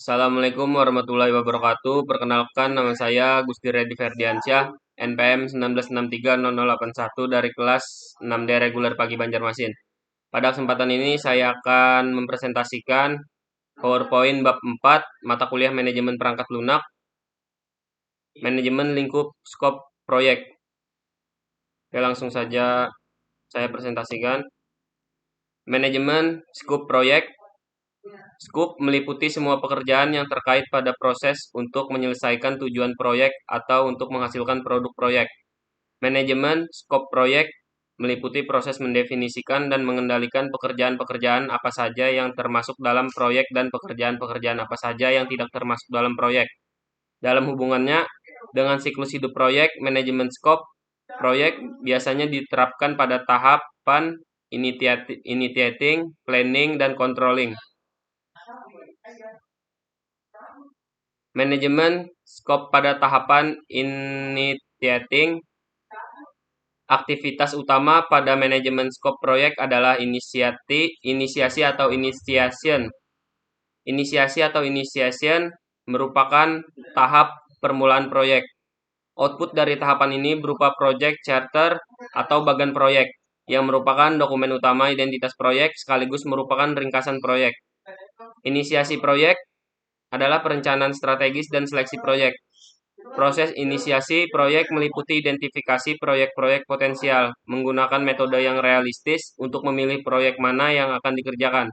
Assalamualaikum warahmatullahi wabarakatuh. Perkenalkan, nama saya Gusti Redi Ferdiansyah, NPM 19630081 dari kelas 6D reguler pagi Banjarmasin. Pada kesempatan ini saya akan mempresentasikan PowerPoint bab 4, mata kuliah manajemen perangkat lunak, manajemen lingkup skop proyek. Oke, langsung saja saya presentasikan. Manajemen skop proyek. Skop meliputi semua pekerjaan yang terkait pada proses untuk menyelesaikan tujuan proyek atau untuk menghasilkan produk proyek. Manajemen skop proyek meliputi proses mendefinisikan dan mengendalikan pekerjaan-pekerjaan apa saja yang termasuk dalam proyek dan pekerjaan-pekerjaan apa saja yang tidak termasuk dalam proyek. Dalam hubungannya dengan siklus hidup proyek, manajemen skop proyek biasanya diterapkan pada tahapan initiating, planning, dan controlling. Manajemen skop pada tahapan initiating. Aktivitas utama pada manajemen skop proyek adalah inisiasi atau initiation. Inisiasi atau initiation merupakan tahap permulaan proyek. Output dari tahapan ini berupa project charter atau bagan proyek, yang merupakan dokumen utama identitas proyek sekaligus merupakan ringkasan proyek. Inisiasi proyek adalah perencanaan strategis dan seleksi proyek. Proses inisiasi proyek meliputi identifikasi proyek-proyek potensial, menggunakan metode yang realistis untuk memilih proyek mana yang akan dikerjakan.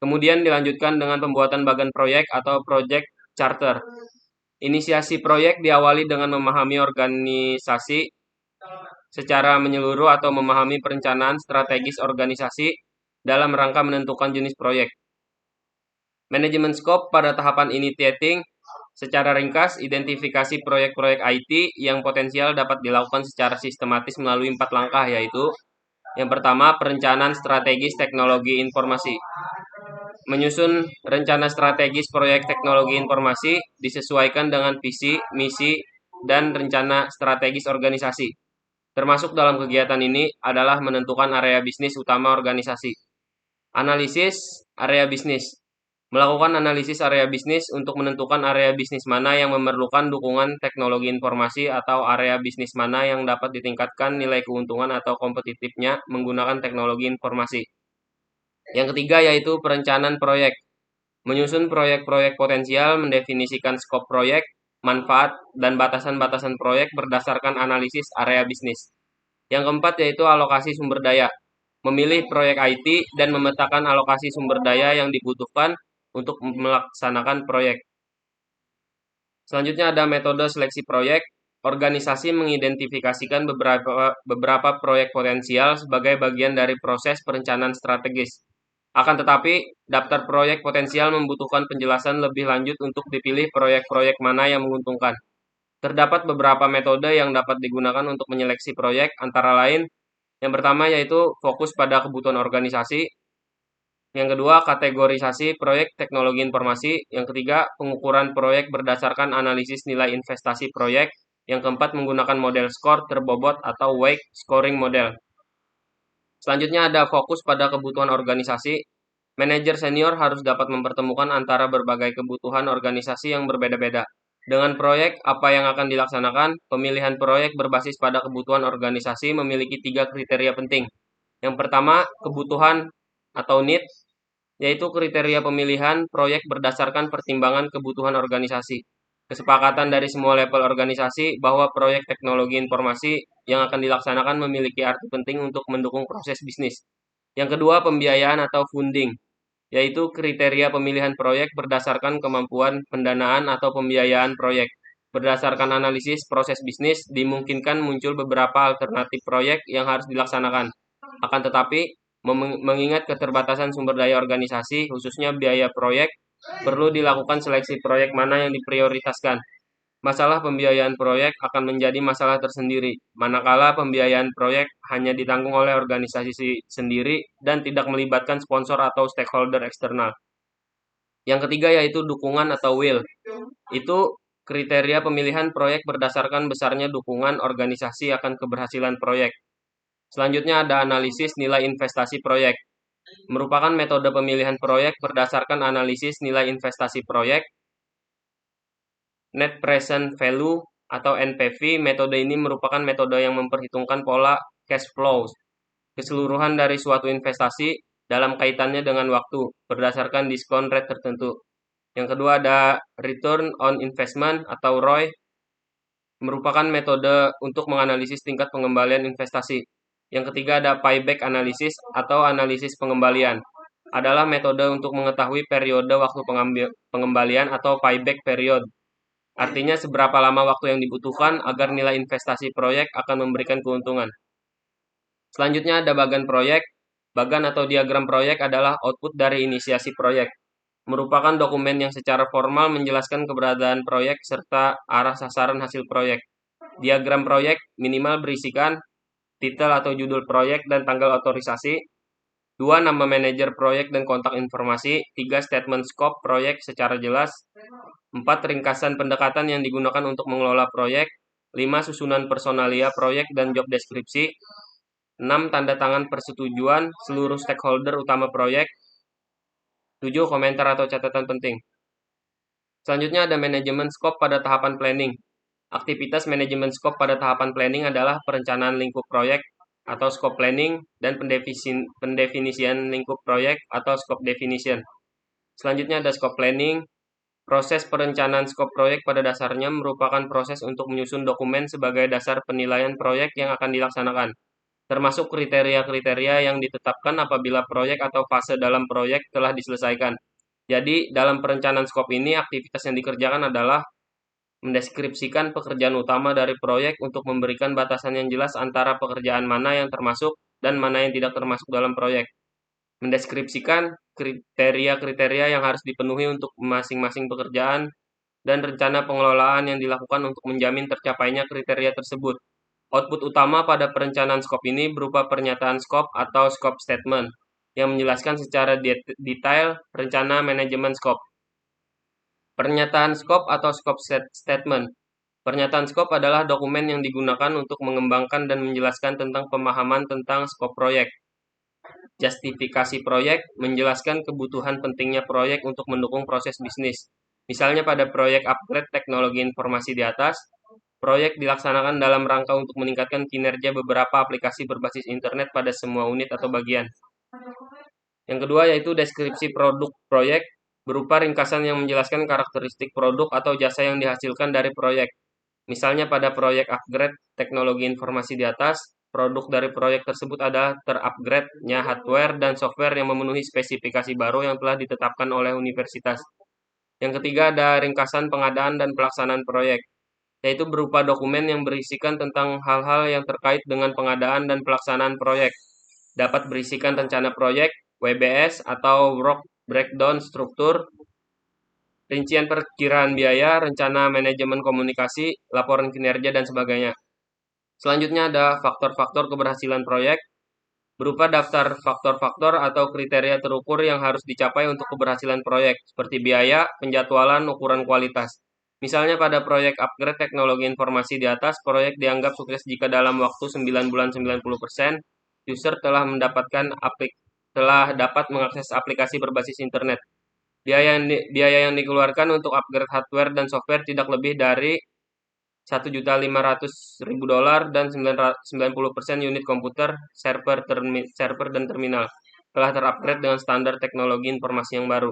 Kemudian dilanjutkan dengan pembuatan bagan proyek atau project charter. Inisiasi proyek diawali dengan memahami organisasi secara menyeluruh atau memahami perencanaan strategis organisasi dalam rangka menentukan jenis proyek. Manajemen skop pada tahapan initiating. Secara ringkas, identifikasi proyek-proyek IT yang potensial dapat dilakukan secara sistematis melalui 4 langkah, yaitu yang pertama, perencanaan strategis teknologi informasi. Menyusun rencana strategis proyek teknologi informasi disesuaikan dengan visi, misi, dan rencana strategis organisasi. Termasuk dalam kegiatan ini adalah menentukan area bisnis utama organisasi. Analisis area bisnis. Melakukan analisis area bisnis untuk menentukan area bisnis mana yang memerlukan dukungan teknologi informasi atau area bisnis mana yang dapat ditingkatkan nilai keuntungan atau kompetitifnya menggunakan teknologi informasi. Yang ketiga yaitu perencanaan proyek. Menyusun proyek-proyek potensial, mendefinisikan skop proyek, manfaat, dan batasan-batasan proyek berdasarkan analisis area bisnis. Yang keempat yaitu alokasi sumber daya. Memilih proyek IT dan memetakan alokasi sumber daya yang dibutuhkan untuk melaksanakan proyek. Selanjutnya ada metode seleksi proyek. Organisasi mengidentifikasikan beberapa proyek potensial sebagai bagian dari proses perencanaan strategis. Akan tetapi, daftar proyek potensial membutuhkan penjelasan lebih lanjut untuk dipilih proyek-proyek mana yang menguntungkan. Terdapat beberapa metode yang dapat digunakan untuk menyeleksi proyek, antara lain, yang pertama yaitu fokus pada kebutuhan organisasi. Yang kedua, kategorisasi proyek teknologi informasi. Yang ketiga, pengukuran proyek berdasarkan analisis nilai investasi proyek. Yang keempat, menggunakan model skor terbobot atau weight scoring model. Selanjutnya ada fokus pada kebutuhan organisasi. Manajer senior harus dapat mempertemukan antara berbagai kebutuhan organisasi yang berbeda-beda. Dengan proyek apa yang akan dilaksanakan, pemilihan proyek berbasis pada kebutuhan organisasi memiliki 3 kriteria penting. Yang pertama, kebutuhan atau need, yaitu kriteria pemilihan proyek berdasarkan pertimbangan kebutuhan organisasi. Kesepakatan dari semua level organisasi bahwa proyek teknologi informasi yang akan dilaksanakan memiliki arti penting untuk mendukung proses bisnis. Yang kedua, pembiayaan atau funding, yaitu kriteria pemilihan proyek berdasarkan kemampuan pendanaan atau pembiayaan proyek. Berdasarkan analisis proses bisnis, dimungkinkan muncul beberapa alternatif proyek yang harus dilaksanakan. Akan tetapi, mengingat keterbatasan sumber daya organisasi, khususnya biaya proyek, perlu dilakukan seleksi proyek mana yang diprioritaskan. Masalah pembiayaan proyek akan menjadi masalah tersendiri, manakala pembiayaan proyek hanya ditanggung oleh organisasi sendiri dan tidak melibatkan sponsor atau stakeholder eksternal. Yang ketiga yaitu dukungan atau will. Itu kriteria pemilihan proyek berdasarkan besarnya dukungan organisasi akan keberhasilan proyek. Selanjutnya ada analisis nilai investasi proyek. merupakan metode pemilihan proyek berdasarkan analisis nilai investasi proyek, Net Present Value atau NPV. Metode ini merupakan metode yang memperhitungkan pola cash flow keseluruhan dari suatu investasi dalam kaitannya dengan waktu berdasarkan diskon rate tertentu. Yang kedua ada Return on Investment atau ROI, merupakan metode untuk menganalisis tingkat pengembalian investasi. Yang ketiga ada Payback Analysis atau analisis pengembalian, adalah metode untuk mengetahui periode waktu pengembalian atau payback period. Artinya seberapa lama waktu yang dibutuhkan agar nilai investasi proyek akan memberikan keuntungan. Selanjutnya ada bagan proyek. Bagan atau diagram proyek adalah output dari inisiasi proyek, merupakan dokumen yang secara formal menjelaskan keberadaan proyek serta arah sasaran hasil proyek. Diagram proyek minimal berisikan titel atau judul proyek dan tanggal otorisasi, 2. Nama manajer proyek dan kontak informasi, 3. Statement scope proyek secara jelas, 4. Ringkasan pendekatan yang digunakan untuk mengelola proyek, 5. Susunan personalia proyek dan job deskripsi, 6. Tanda tangan persetujuan seluruh stakeholder utama proyek, 7. Komentar atau catatan penting. Selanjutnya ada manajemen scope pada tahapan planning. Aktivitas manajemen scope pada tahapan planning adalah perencanaan lingkup proyek atau scope planning dan pendefinisian lingkup proyek atau scope definition. Selanjutnya ada scope planning. Proses perencanaan scope proyek pada dasarnya merupakan proses untuk menyusun dokumen sebagai dasar penilaian proyek yang akan dilaksanakan, termasuk kriteria-kriteria yang ditetapkan apabila proyek atau fase dalam proyek telah diselesaikan. Jadi, dalam perencanaan skop ini, aktivitas yang dikerjakan adalah mendeskripsikan pekerjaan utama dari proyek untuk memberikan batasan yang jelas antara pekerjaan mana yang termasuk dan mana yang tidak termasuk dalam proyek. Mendeskripsikan kriteria-kriteria yang harus dipenuhi untuk masing-masing pekerjaan dan rencana pengelolaan yang dilakukan untuk menjamin tercapainya kriteria tersebut. Output utama pada perencanaan skop ini berupa pernyataan skop atau scope statement yang menjelaskan secara detail rencana manajemen skop. Pernyataan skop atau scope statement. Pernyataan skop adalah dokumen yang digunakan untuk mengembangkan dan menjelaskan tentang pemahaman tentang skop proyek. Justifikasi proyek menjelaskan kebutuhan pentingnya proyek untuk mendukung proses bisnis. Misalnya pada proyek upgrade teknologi informasi di atas, proyek dilaksanakan dalam rangka untuk meningkatkan kinerja beberapa aplikasi berbasis internet pada semua unit atau bagian. Yang kedua yaitu deskripsi produk proyek, berupa ringkasan yang menjelaskan karakteristik produk atau jasa yang dihasilkan dari proyek. Misalnya pada proyek upgrade teknologi informasi di atas, produk dari proyek tersebut adalah terupgrade-nya hardware dan software yang memenuhi spesifikasi baru yang telah ditetapkan oleh universitas. Yang ketiga ada ringkasan pengadaan dan pelaksanaan proyek, yaitu berupa dokumen yang berisikan tentang hal-hal yang terkait dengan pengadaan dan pelaksanaan proyek. Dapat berisikan rencana proyek, WBS atau Work Breakdown Struktur, rincian perkiraan biaya, rencana manajemen komunikasi, laporan kinerja, dan sebagainya. Selanjutnya ada faktor-faktor keberhasilan proyek, berupa daftar faktor-faktor atau kriteria terukur yang harus dicapai untuk keberhasilan proyek, seperti biaya, penjadwalan, ukuran kualitas. Misalnya pada proyek upgrade teknologi informasi di atas, proyek dianggap sukses jika dalam waktu 9 bulan 90%, user telah dapat mengakses aplikasi berbasis internet. Biaya yang dikeluarkan untuk upgrade hardware dan software tidak lebih dari $1.500.000 dan 90% unit komputer, server dan terminal telah terupgrade dengan standar teknologi informasi yang baru.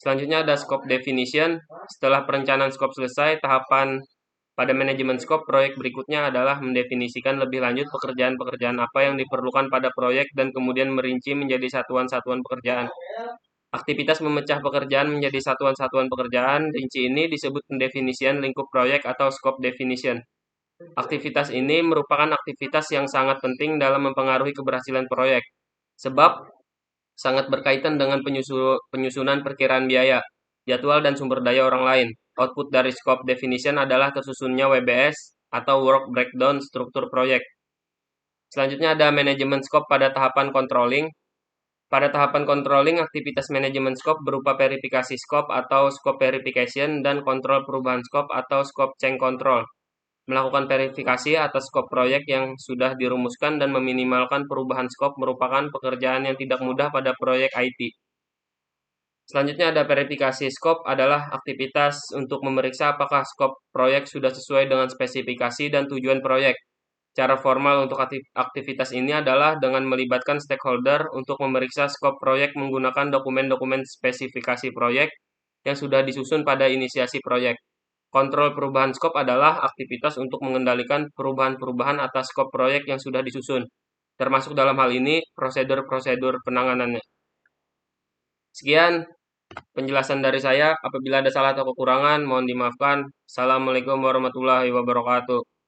Selanjutnya ada scope definition. Setelah perencanaan scope selesai, tahapan pada manajemen scope proyek berikutnya adalah mendefinisikan lebih lanjut pekerjaan-pekerjaan apa yang diperlukan pada proyek dan kemudian merinci menjadi satuan-satuan pekerjaan. Aktivitas memecah pekerjaan menjadi satuan-satuan pekerjaan rinci ini disebut pendefinisian lingkup proyek atau scope definition. Aktivitas ini merupakan aktivitas yang sangat penting dalam mempengaruhi keberhasilan proyek, sebab sangat berkaitan dengan penyusunan perkiraan biaya, jadwal, dan sumber daya orang lain. Output dari scope definition adalah tersusunnya WBS atau Work Breakdown Struktur Proyek. Selanjutnya ada manajemen scope pada tahapan controlling. Pada tahapan controlling, aktivitas manajemen scope berupa verifikasi scope atau scope verification dan kontrol perubahan scope atau scope change control. Melakukan verifikasi atas skop proyek yang sudah dirumuskan dan meminimalkan perubahan skop merupakan pekerjaan yang tidak mudah pada proyek IT. Selanjutnya ada verifikasi skop adalah aktivitas untuk memeriksa apakah skop proyek sudah sesuai dengan spesifikasi dan tujuan proyek. Cara formal untuk aktivitas ini adalah dengan melibatkan stakeholder untuk memeriksa skop proyek menggunakan dokumen-dokumen spesifikasi proyek yang sudah disusun pada inisiasi proyek. Kontrol perubahan skop adalah aktivitas untuk mengendalikan perubahan-perubahan atas skop proyek yang sudah disusun, termasuk dalam hal ini prosedur-prosedur penanganannya. Sekian penjelasan dari saya. Apabila ada salah atau kekurangan, mohon dimaafkan. Assalamualaikum warahmatullahi wabarakatuh.